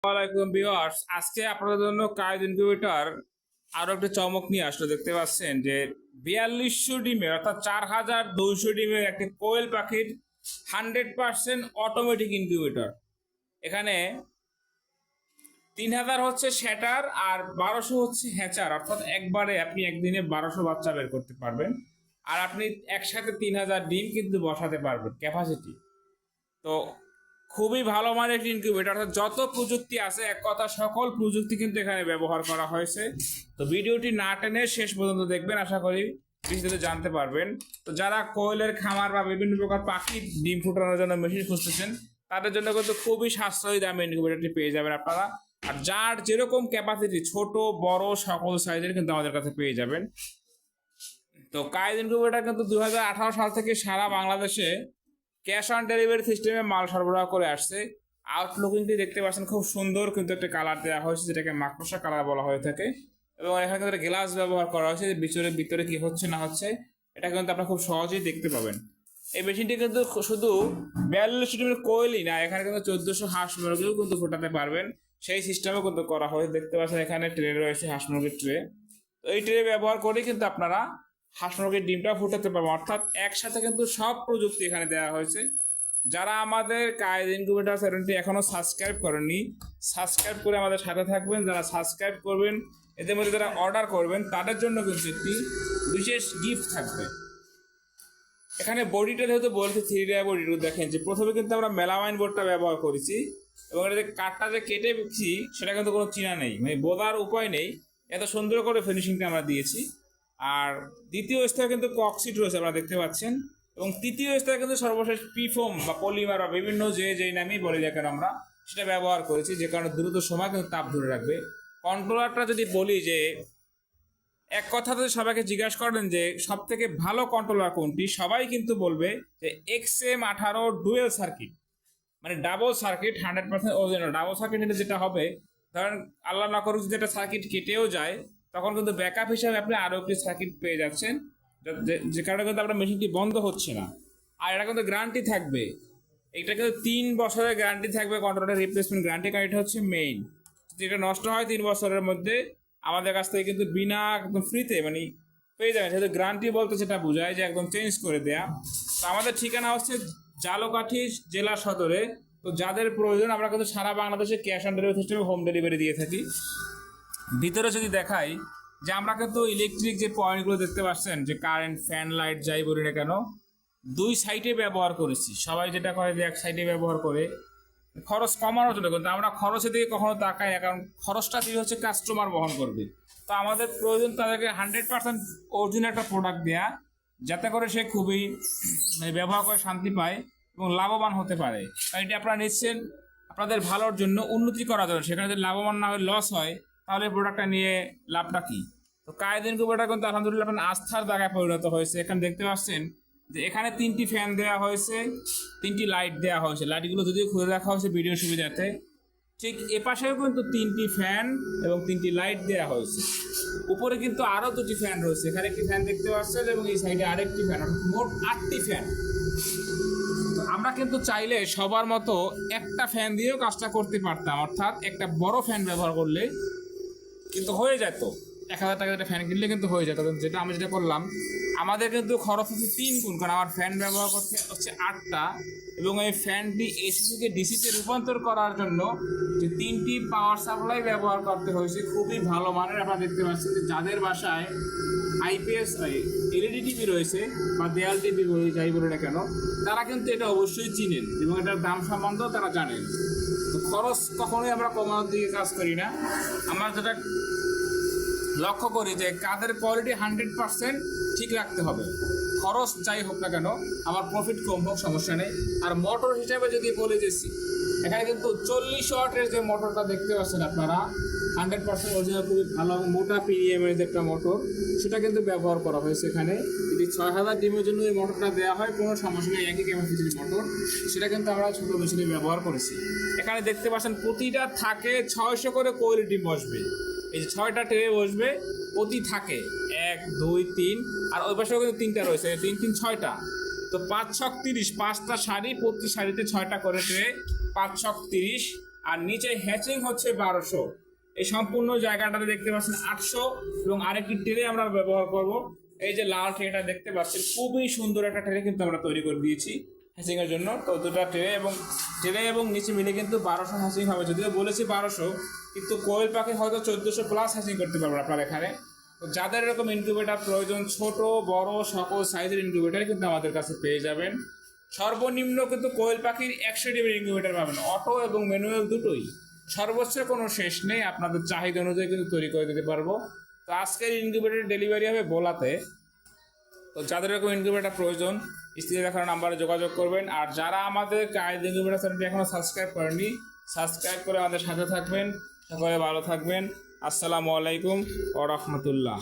ওয়ালাইকুম ভিউয়ার্স, আজকে আপনাদের জন্য কাইজ ইনকিউবেটর আরো একটা চমক নিয়ে আসলো। দেখতে পাচ্ছেন যে 4200 ডিমের অর্থাৎ 4200 ডিমের একটি কোয়েল পাখির 100% অটোমেটিক ইনকিউবেটর। এখানে 3000 হচ্ছে শ্যাটার আর 1200 হচ্ছে হ্যাচার, অর্থাৎ একবারে আপনি একদিনে 1200 বাচ্চা বের করতে পারবেন। আর আপনি একসাথে 3000 ডিম কিন্তু বসাতে পারবেন ক্যাপাসিটি। তো খুবই ভালো মানের একটি ইনকিউবেটর, অর্থাৎ যত প্রযুক্তি আছে এক কথা সকল প্রযুক্তি কিন্তু এখানে ব্যবহার করা হয়েছে। তো ভিডিওটি না টেনে শেষ পর্যন্ত দেখবেন, আশা করি বিস্তারিত জানতে পারবেন। তো যারা কোয়েলের খামার বা বিভিন্ন প্রকার পাখির ডিম ফুটানোর জন্য মেশিন খুঁজতেছেন তাদের জন্য কিন্তু খুবই সাশ্রয়ী দামে ইনকিউবেটরটি পেয়ে যাবেন আপনারা। আর যার যেরকম ক্যাপাসিটি ছোট বড় সকল সাইজের কিন্তু আমাদের কাছে পেয়ে যাবেন। তো কাইজ ইনকিউবেটর কিন্তু 2018 সাল থেকে সারা বাংলাদেশে ক্যাশ অন ডেলিভারি সিস্টেমে মাল সরবরাহ করে আসছে। আউটলুকিংটি দেখতে পাচ্ছেন, খুব সুন্দর কিন্তু একটা কালার দেওয়া হয়েছে, যেটাকে মাকড়সা কালার বলা হয়ে থাকে। এবং এখানে কিন্তু গ্লাস ব্যবহার করা হয়েছে, ভিতরে ভিতরে কি হচ্ছে না হচ্ছে এটা কিন্তু আপনারা খুব সহজেই দেখতে পাবেন। এই মেশিনটি কিন্তু শুধু 42 ডিমের কোয়েলই না, এখানে কিন্তু 1400 হাঁস মুরগিও কিন্তু ফোটাতে পারবেন, সেই সিস্টেমও কিন্তু করা হয়েছে। দেখতে পাচ্ছেন এখানে ট্রে রয়েছে, হাঁস মুরগির ট্রে। তো এই ট্রে ব্যবহার করে কিন্তু আপনারা হাঁস মুরগির ডিমটা ফুটাতে পারবো, অর্থাৎ একসাথে কিন্তু সব প্রযুক্তি এখানে দেওয়া হয়েছে। যারা আমাদের কাইজ ইনকিউবেটর চ্যানেলটি এখনো সাবস্ক্রাইব করেননি, সাবস্ক্রাইব করে আমাদের সাথে থাকবেন। যারা সাবস্ক্রাইব করবেন, এদের মধ্যে যারা অর্ডার করবেন তাদের জন্য কিন্তু একটি বিশেষ গিফট থাকবে। এখানে বডিটা যেহেতু বলছি 3 বডি, দেখেন যে প্রথমে কিন্তু আমরা মেলামাইন বোর্ডটা ব্যবহার করেছি এবং এটা যে কাঠটা যে কেটে দিচ্ছি সেটা কিন্তু কোনো চিনা নেই, মানে বোঝার উপায় নেই, এত সুন্দর করে ফিনিশিংটা আমরা দিয়েছি। আর দ্বিতীয় স্তরে কিন্তু ককসিট রয়েছে, আপনারা দেখতে পাচ্ছেন। এবং তৃতীয় স্তরে কিন্তু সর্বশেষ পিফোম বা পলিমার বা বিভিন্ন যেই নামেই বলি দেখেন আমরা সেটা ব্যবহার করেছি, যে কারণে দ্রুত সময় কিন্তু তাপ ধরে রাখবে। কন্ট্রোলারটা যদি বলি যে এক কথা যদি সবাইকে জিজ্ঞাসা করেন যে সব থেকে ভালো কন্ট্রোলার কোনটি, সবাই কিন্তু বলবে যে XM18 ডুয়েল সার্কিট, মানে double circuit 100% original. Double circuit নিলে যেটা হবে, ধরেন আল্লাহ না করুক যদি একটা সার্কিট কেটেও যায় তখন কিন্তু ব্যাকআপ হিসাবে আপনি আরও একটি সার্কিট পেয়ে যাচ্ছেন, যে কারণে কিন্তু আপনার মেশিনটি বন্ধ হচ্ছে না। আর এটা কিন্তু গ্যারান্টি থাকবে, এটা কিন্তু 3 বছরের গ্যারান্টি থাকবে কন্ট্রোলার রিপ্লেসমেন্ট গ্যারান্টি, কারণ এটা হচ্ছে মেইন। যদি এটা নষ্ট হয় 3 বছরের মধ্যে আমাদের কাছ থেকে কিন্তু বিনা একদম ফ্রিতে মানে পেয়ে যাবেন। সেহেতু গ্যারান্টি বলতে সেটা বোঝায় যে একদম চেঞ্জ করে দেয়া। তো আমাদের ঠিকানা হচ্ছে ঝালকাঠি জেলা সদরে। তো যাদের প্রয়োজন আমরা কিন্তু সারা বাংলাদেশে ক্যাশ অন ডেলিভারি সিস্টেমে হোম ডেলিভারি দিয়ে থাকি। ভিতরে যদি দেখাই যে আমরা কিন্তু ইলেকট্রিক যে পয়েন্টগুলো দেখতে পাচ্ছেন, যে কারেন্ট ফ্যান লাইট যাই বলি না কেন 2 সাইডে ব্যবহার করেছি। সবাই যেটা করে যে এক সাইডে ব্যবহার করে খরচ কমানোর জন্য, কিন্তু আমরা খরচের দিকে কখনো তাকাই না, কারণ খরচটা দিয়ে হচ্ছে কাস্টমার বহন করবে। তো আমাদের প্রয়োজন তাদেরকে 100% অরিজিনাল একটা প্রোডাক্ট দেয়া, যাতে করে সে খুবই ব্যবহার করে শান্তি পায় এবং লাভবান হতে পারে। কারণ এটি আপনারা নিচ্ছেন আপনাদের ভালোর জন্য, উন্নতি করার জন্য। সেখানে যদি লাভবান না হয়ে লস হয় তাহলে প্রোডাক্টটা নিয়ে লাভটা কি? তো কাইজ ইনকিউবেটর কিন্তু আলহামদুলিল্লাহ আপনার আস্থার জায়গায় পরিণত হয়েছে। এখানে দেখতে পাচ্ছেন যে এখানে 3টি ফ্যান দেওয়া হয়েছে, 3টি লাইট দেওয়া হয়েছে। লাইটগুলো যদিও খুলে রাখা হয়েছে ভিডিও সুবিধাতে। ঠিক এপাশেও কিন্তু 3টি ফ্যান এবং 3টি লাইট দেওয়া হয়েছে। উপরে কিন্তু আরও 2টি ফ্যান রয়েছে, এখানে একটি ফ্যান দেখতে পাচ্ছেন এবং এই সাইডে আরেকটি ফ্যান, মোট 8টি ফ্যান। তো আমরা কিন্তু চাইলে সবার মতো একটা ফ্যান দিয়েও কাজটা করতে পারতাম, অর্থাৎ একটা বড় ফ্যান ব্যবহার করলে কিন্তু হয়ে যেত। 1000 টাকা একটা ফ্যান কিনলে কিন্তু হয়ে যেত। যেটা আমি যেটা করলাম, আমাদের কিন্তু খরচ হচ্ছে 3 গুণ, কারণ আমার ফ্যান ব্যবহার করতে হচ্ছে 8টা এবং এই ফ্যানটি এসি থেকে ডিসিতে রূপান্তর করার জন্য যে 3টি পাওয়ার সাপ্লাই ব্যবহার করতে হয়েছে, খুবই ভালো মানের। আপনারা দেখতে পাচ্ছেন যে যাদের বাসায় আইপিএস এলইডি টিভি রয়েছে বা দেয়াল টিভি যাই বলে না কেন, তারা কিন্তু এটা অবশ্যই চিনেন এবং এটার দাম সম্বন্ধেও তারা জানেন। তো খরচ কখনোই আমরা কমানোর দিকে কাজ করি না, আমরা যেটা লক্ষ্য করি যে কাজের কোয়ালিটি 100% ঠিক রাখতে হবে। খরচ যাই হোক না কেন, আমার প্রফিট কম হোক সমস্যা নেই। আর মোটর হিসাবে যদি বলে যেছি, এখানে কিন্তু 40 ওয়াটের যে মোটরটা দেখতে পাচ্ছেন আপনারা, 100% অরিজিনাল খুবই ভালো মোটা পিএমের যে একটা মোটর, সেটা কিন্তু ব্যবহার করা হয়েছে এখানে। যদি 6000 ডিমের জন্য এই মোটরটা দেওয়া হয় কোনো সমস্যা নেই, একই ক্যাপাসিটির মোটর, সেটা কিন্তু আমরা ছোটো মেশিনে ব্যবহার করেছি। এখানে দেখতে পাচ্ছেন প্রতিটা থাকে 600 করে কোয়েল ডিম বসবে। এই যে 6টা ট্রে বসবে, প্রতি থাকে 1 2 3, আর ওই পাশেও কিন্তু 3টা রয়েছে, 3 3 6টা। তো 5 ছক 30, 5টা শাড়ি, প্রতি শাড়িতে 6টা করে ট্রে, 5 ছক 30। আর নিচে হ্যাচিং হচ্ছে 1200। এই সম্পূর্ণ জায়গাটাতে দেখতে পাচ্ছেন 800 এবং আরেকটি ট্রে আমরা ব্যবহার করব। এই যে লাল ট্রেটা দেখতে পাচ্ছেন, খুবই সুন্দর একটা ট্রে কিন্তু আমরা তৈরি করে দিয়েছি হ্যাচিং এর জন্য। তো দুটা ট্রে এবং নিচে মিলে কিন্তু 1200 হ্যাচিং হবে। যদিও বলেছি 1200, কিন্তু কোয়েল পাখি হয়তো 1400 প্লাস হ্যাচিং করতে পারবেন আপনার এখানে। তো যাদের এরকম ইনকিউবেটার প্রয়োজন, ছোট বড় সকল সাইজের ইনকিউবেটার কিন্তু আমাদের কাছে পেয়ে যাবেন। সর্বনিম্ন কিন্তু কোয়েল পাখির 100 ডিমের ইনকিউবেটার পাবেন, অটো এবং ম্যানুয়াল দুটোই। সর্বোচ্চ কোনো শেষ নেই, আপনাদের চাহিদা অনুযায়ী কিন্তু তৈরি করে দিতে পারবো। তো আজকের ইনকিউবেটার ডেলিভারি হবে ভোলাতে। তো যাদের এরকম ইনকিউবেটার প্রয়োজন স্ক্রিনে দেখানো নাম্বারে যোগাযোগ করবেন। আর যারা আমাদের কায়েদ ইনকিউবেটার চ্যানেলটি এখনও সাবস্ক্রাইব করেননি, সাবস্ক্রাইব করে আমাদের সাথে থাকবেন। সকলে ভালো থাকবেন। আসসালামু আলাইকুম ওয়া রাহমাতুল্লাহ।